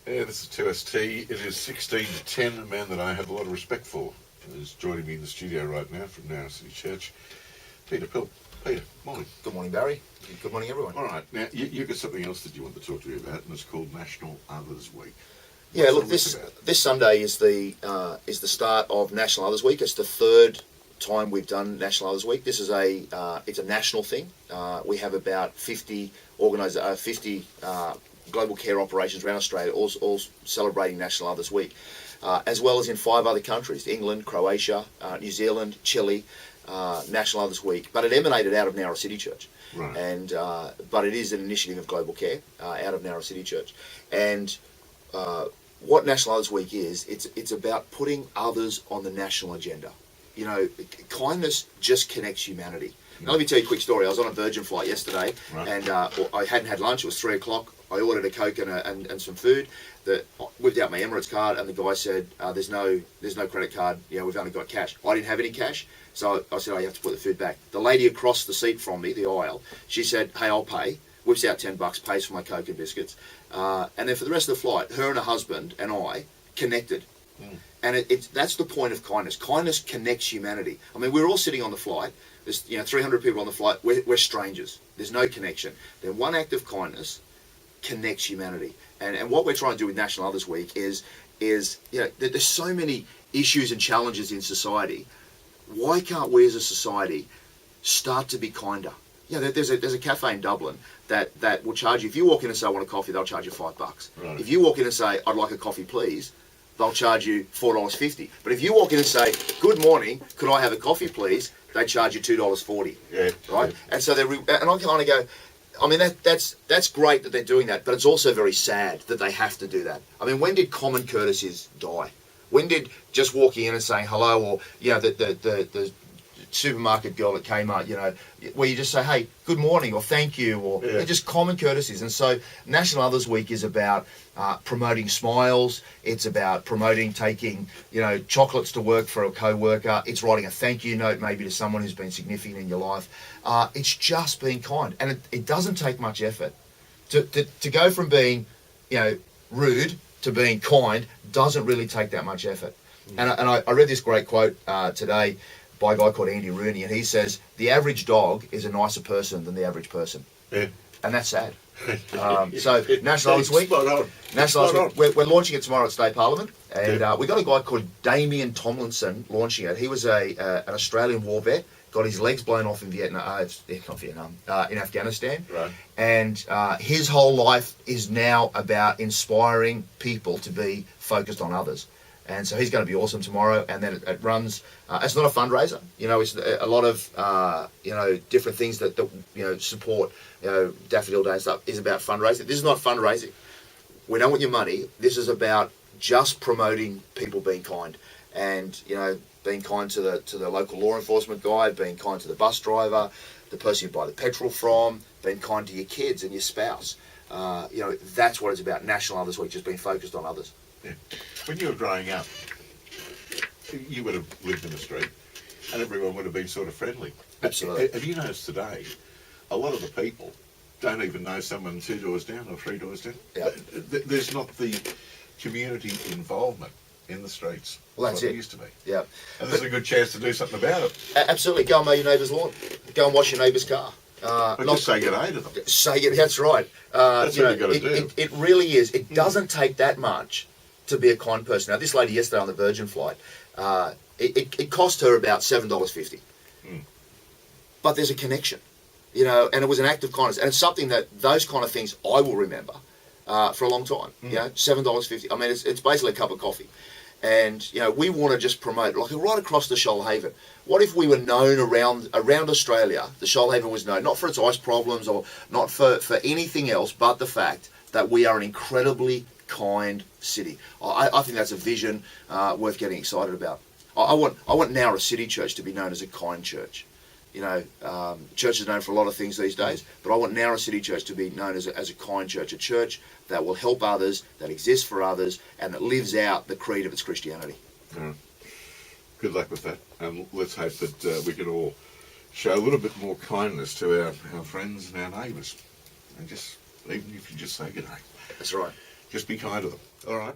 Yeah, this is 2ST. It is 16 to 10. A man that I have a lot of respect for is joining me in the studio right now from Nowra City Church. PIlt. Peter, morning. Good morning, Barry. Good morning, everyone. All right, now you've got something else that you want to talk to me about, and it's called National Others Week. Yeah, look, this Sunday is the start of National Others Week. It's the third time we've done National Others Week. This is it's a national thing. We have about 50 global care operations around Australia, all celebrating National Others Week, as well as in 5 other countries: England, Croatia, New Zealand, Chile. National Others Week, but it emanated out of Nowra City Church, right. And but it is an initiative of Global Care out of Nowra City Church, and what National Others Week is, it's about putting others on the national agenda. You know, kindness just connects humanity. Now, let me tell you a quick story. I was on a Virgin flight yesterday, right. And I hadn't had lunch. It was 3 o'clock. I ordered a Coke and some food. Whipped out my Emirates card, and the guy said, "There's no credit card. You know, we've only got cash." I didn't have any cash, so I said, "Oh, you have to put the food back." The lady across the seat from me, the aisle, she said, "Hey, I'll pay." Whips out $10, pays for my Coke and biscuits, and then for the rest of the flight, her and her husband and I connected. And that's the point of kindness. Kindness connects humanity. I mean, we're all sitting on the flight. There's 300 people on the flight. We're strangers. There's no connection. Then one act of kindness connects humanity. And what we're trying to do with National Others Week is there's so many issues and challenges in society. Why can't we as a society start to be kinder? There's a cafe in Dublin that will charge you. If you walk in and say, "I want a coffee," they'll charge you $5. Right. If you walk in and say, "I'd like a coffee, please," they'll charge you $4.50. But if you walk in and say, "Good morning, could I have a coffee, please?" they charge you $2.40. Yeah. Right? Yeah. And so and I kind of go, I mean, that's great that they're doing that, but it's also very sad that they have to do that. I mean, when did common courtesies die? When did just walking in and saying hello, or the supermarket girl at Kmart, where you just say, "Hey, good morning," or "Thank you," or they're just common courtesies. And so National Others Week is about promoting smiles. It's about promoting taking chocolates to work for a co-worker. It's writing a thank you note maybe to someone who's been significant in your life. It's just being kind, and it doesn't take much effort to go from being rude to being kind. Doesn't really take that much effort. And I read this great quote today by a guy called Andy Rooney, and he says, "The average dog is a nicer person than the average person." Yeah. And that's sad. So National Others Week, we're launching it tomorrow at State Parliament, and we got a guy called Damien Tomlinson launching it. He was an Australian war vet, got his legs blown off in in Afghanistan, right. And his whole life is now about inspiring people to be focused on others. And so he's going to be awesome tomorrow, and then it runs. It's not a fundraiser, it's a lot of different things that support Daffodil Day and stuff is about fundraising. This is not fundraising. We don't want your money. This is about just promoting people being kind, and being kind to the local law enforcement guy, being kind to the bus driver, the person you buy the petrol from, being kind to your kids and your spouse. That's what it's about. National Others Week, just being focused on others. Yeah. When you were growing up, you would have lived in the street, and everyone would have been sort of friendly. Absolutely. Have you noticed today, a lot of the people don't even know someone 2 doors down or 3 doors down? Yeah. There's not the community involvement in the streets. Well, that's like it. It used to be. Yeah. And there's a good chance to do something about it. Absolutely. Go and mow your neighbour's lawn. Go and wash your neighbour's car. Just say good day to them. Say it. That's right. That's what you've got to do. It really is. It doesn't take that much to be a kind person. Now, this lady yesterday on the Virgin flight, it cost her about $7.50. But there's a connection, and it was an act of kindness. And it's something that those kind of things I will remember for a long time. $7.50. I mean, it's basically a cup of coffee. And, we want to just promote, like right across the Shoalhaven. What if we were known around Australia, the Shoalhaven was known, not for its ice problems or not for anything else, but the fact that we are an incredibly kind city. I think that's a vision worth getting excited about. I want Nowra City Church to be known as a kind church. Church is known for a lot of things these days, but I want Nowra City Church to be known as a kind church, a church that will help others, that exists for others, and that lives out the creed of its Christianity. Good luck with that. Let's hope that we can all show a little bit more kindness to our friends and our neighbours. And even if you just say good day. That's right. Just be kind to them. All right.